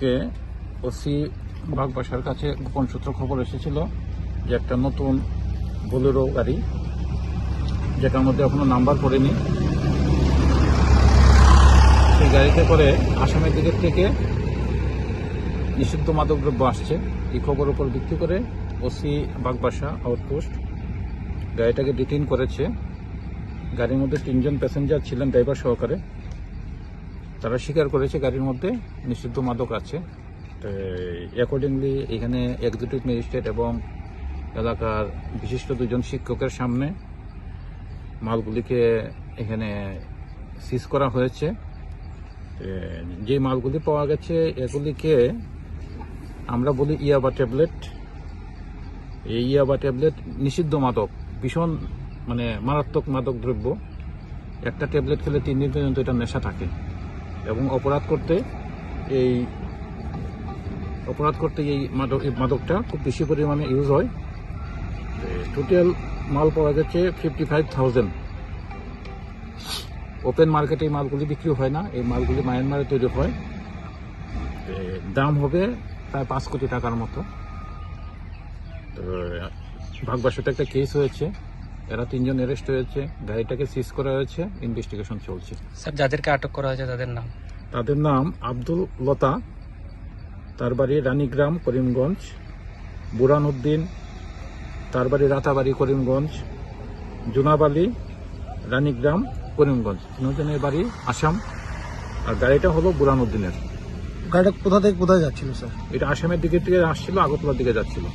আজকে ওসি বাগবাসার কাছে গোপন সূত্র খবর এসেছিল যে একটা নতুন বোলেরো গাড়ি, যেটার মধ্যে এখনো নাম্বার পড়েনি, সেই গাড়িতে করে আসামের দিকের থেকে নিষিদ্ধ মাদকদ্রব্য আসছে। এই খবর উপর ভিত্তি করে ওসি বাগবাসা আউটপোস্ট গাড়িটাকে ডিটেইন করেছে। গাড়ির মধ্যে 3 জন প্যাসেঞ্জার ছিলেন, ড্রাইভার সহকারে। তারা স্বীকার করেছে গাড়ির মধ্যে নিষিদ্ধ মাদক আছে। অ্যাকর্ডিংলি এখানে এক্সিকিউটিভ ম্যাজিস্ট্রেট এবং এলাকার বিশিষ্ট 2 জন শিক্ষকের সামনে মালগুলিকে এখানে সিজ করা হয়েছে। যে মালগুলি পাওয়া গেছে এগুলিকে আমরা বলি ইয়াবা ট্যাবলেট। এই ইয়াবা ট্যাবলেট নিষিদ্ধ মাদক, ভীষণ মারাত্মক মাদক দ্রব্য। একটা ট্যাবলেট খেলে 3 দিন পর্যন্ত এটা নেশা থাকে এবং অপরাধ করতে এই মাদকটা খুব বেশি পরিমাণে ইউজ হয়। টোটাল মাল পাওয়া গেছে 55,000। ওপেন মার্কেটে এই মালগুলি বিক্রি হয় না, এই মালগুলি মায়ানমারে তৈরি হয়। দাম হবে প্রায় 5 কোটি টাকার মতো। তো বাগবাসাতে একটা কেস হয়েছে, এরা 3 জন অ্যারেস্ট হয়েছে, গাড়িটাকে সিজ করা হয়েছে, ইনভেস্টিগেশন চলছে। স্যার, যাদেরকে আটক করা হয়েছে তাদের নাম আব্দুল লতা, তার বাড়ি রানীগ্রাম করিমগঞ্জ; বুরান উদ্দিন, তার বাড়ি রাতাবাড়ি করিমগঞ্জ; জুনাব আলী, রানীগ্রাম করিমগঞ্জ। 3 জনের বাড়ি আসাম। আর গাড়িটা হলো বুরান উদ্দিনের। গাড়িটা কোথা থেকে কোথায় যাচ্ছিল স্যার? এটা আসামের দিকে আসছিল, আগরতলার দিকে যাচ্ছিল।